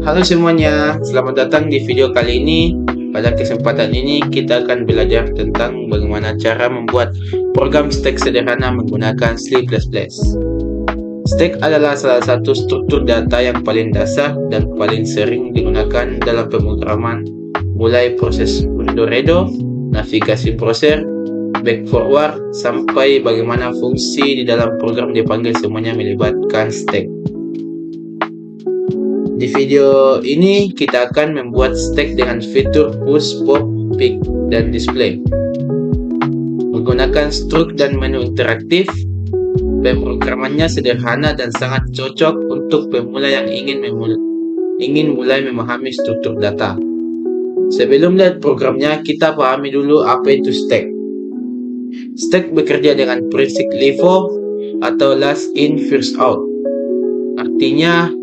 Halo semuanya, selamat datang di video kali ini. Pada kesempatan ini kita akan belajar tentang bagaimana cara membuat program stack sederhana menggunakan C++. Stack adalah salah satu struktur data yang paling dasar dan paling sering digunakan dalam pemrograman, mulai proses redo, navigasi browser, back forward, sampai bagaimana fungsi di dalam program dipanggil, semuanya melibatkan stack. Di video ini kita akan membuat stack dengan fitur push, pop, pick, dan display. Menggunakan struk dan menu interaktif, pemrogramannya sederhana dan sangat cocok untuk pemula yang ingin mulai memahami struktur data. Sebelum lihat programnya, kita pahami dulu apa itu stack. Stack bekerja dengan prinsip LIFO atau last in first out. Artinya,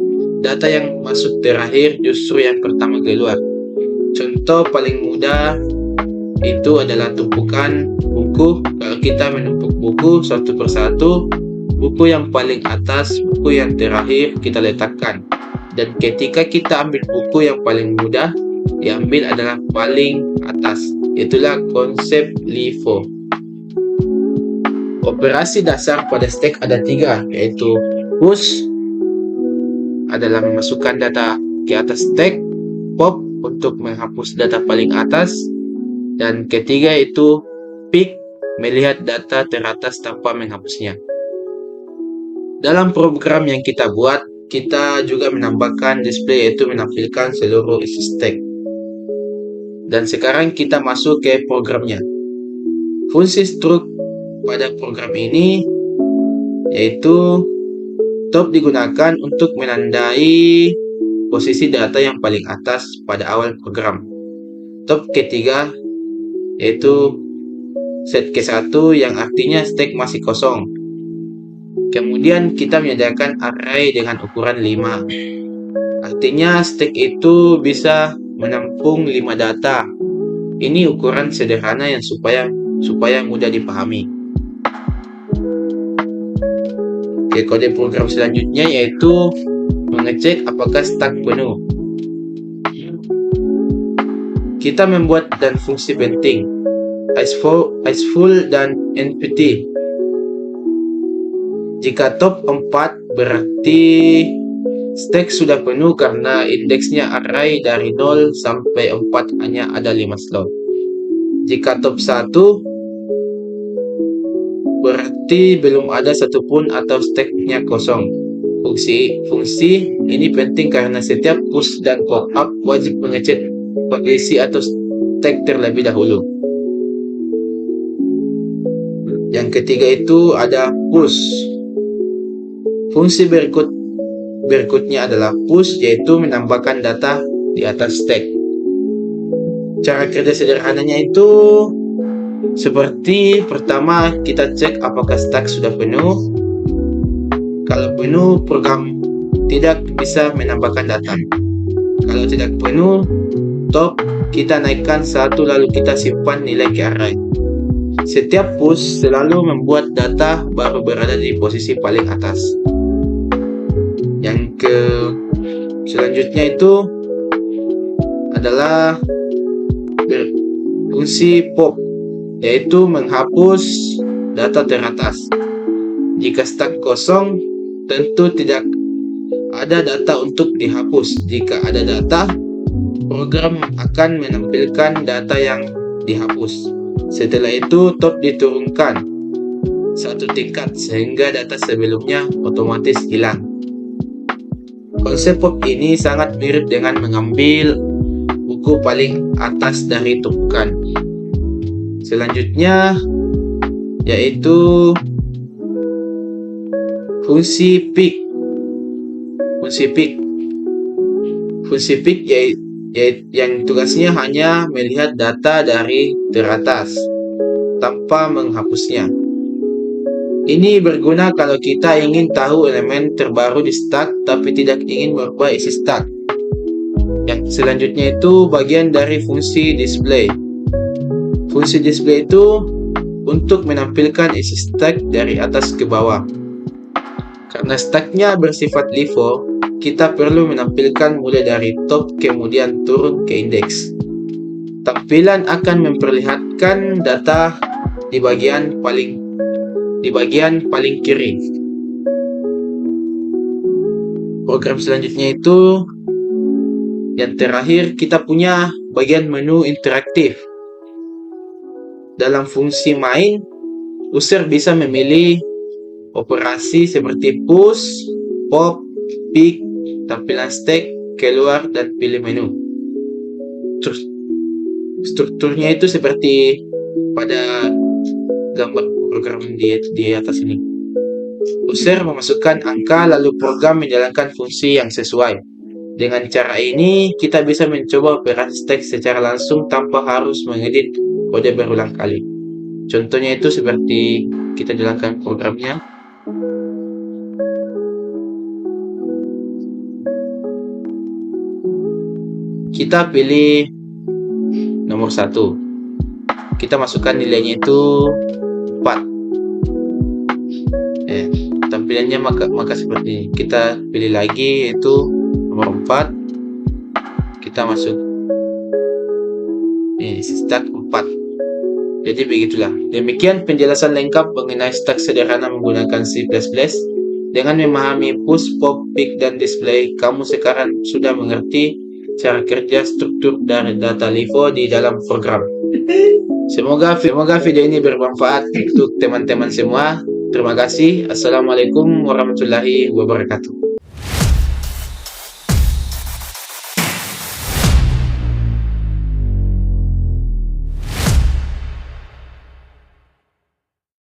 data yang masuk terakhir justru yang pertama keluar. Contoh paling mudah itu adalah tumpukan buku. Kalau kita menumpuk buku satu persatu, buku yang paling atas, buku yang terakhir kita letakkan. Dan ketika kita ambil buku yang paling mudah, diambil adalah paling atas. Itulah konsep LIFO. Operasi dasar pada stack ada 3, yaitu push adalah memasukkan data ke atas stack, pop untuk menghapus data paling atas, dan ketiga itu pick, melihat data teratas tanpa menghapusnya. Dalam program yang kita buat, kita juga menambahkan display, yaitu menampilkan seluruh isi stack. Dan sekarang kita masuk ke programnya. Fungsi struk pada program ini yaitu top digunakan untuk menandai posisi data yang paling atas pada awal program. Top ketiga yaitu set ke1 yang artinya stack masih kosong. Kemudian kita menyediakan array dengan ukuran 5. Artinya stack itu bisa menampung 5 data. Ini ukuran sederhana yang supaya mudah dipahami. Oke, kode program selanjutnya yaitu mengecek apakah stack penuh. Kita membuat dan fungsi penting is full dan empty. Jika top 4 berarti stack sudah penuh karena indeksnya array dari 0 sampai 4 hanya ada 5 slot. Jika top 1 berarti belum ada satupun atau stacknya kosong. Fungsi ini penting karena setiap push dan pop up wajib mengecek posisi atau stack terlebih dahulu. Yang ketiga itu ada push. Fungsi berikutnya adalah push, yaitu menambahkan data di atas stack. Cara kerja sederhananya itu seperti pertama, kita cek apakah stack sudah penuh. Kalau penuh, program tidak bisa menambahkan data. Kalau tidak penuh, top kita naikkan 1 lalu kita simpan nilai ke array. Setiap push selalu membuat data baru berada di posisi paling atas. Yang selanjutnya itu adalah fungsi pop, yaitu menghapus data teratas. Jika stack kosong, tentu tidak ada data untuk dihapus. Jika ada data, program akan menampilkan data yang dihapus. Setelah itu, top diturunkan 1 tingkat sehingga data sebelumnya otomatis hilang. Konsep pop ini sangat mirip dengan mengambil buku paling atas dari tumpukan. Selanjutnya yaitu fungsi pick. Fungsi pick yang tugasnya hanya melihat data dari teratas tanpa menghapusnya. Ini berguna kalau kita ingin tahu elemen terbaru di stack tapi tidak ingin merubah isi stack. Yang selanjutnya itu bagian dari fungsi display. Fungsi display itu untuk menampilkan isi stack dari atas ke bawah. Karena stacknya bersifat LIFO, kita perlu menampilkan mulai dari top kemudian turun ke indeks. Tampilan akan memperlihatkan data di bagian paling kiri. Program selanjutnya itu yang terakhir, kita punya bagian menu interaktif. Dalam fungsi main, user bisa memilih operasi seperti push, pop, pick, tampilan stack, keluar, dan pilih menu. Strukturnya itu seperti pada gambar program di atas ini. User memasukkan angka lalu program menjalankan fungsi yang sesuai. Dengan cara ini, kita bisa mencoba operasi teks secara langsung tanpa harus mengedit kode berulang kali. Contohnya itu seperti kita jalankan programnya. Kita pilih nomor 1. Kita masukkan nilainya itu 4. Tampilannya maka seperti ini. Kita pilih lagi yaitu nomor 4. Kita masuk stack 4. Jadi begitulah. Demikian penjelasan lengkap mengenai stack sederhana menggunakan C++. Dengan memahami push, pop, pick, dan display, kamu sekarang sudah mengerti cara kerja struktur dari data LIFO di dalam program. Semoga video ini bermanfaat untuk teman-teman semua. Terima kasih. Assalamualaikum warahmatullahi wabarakatuh.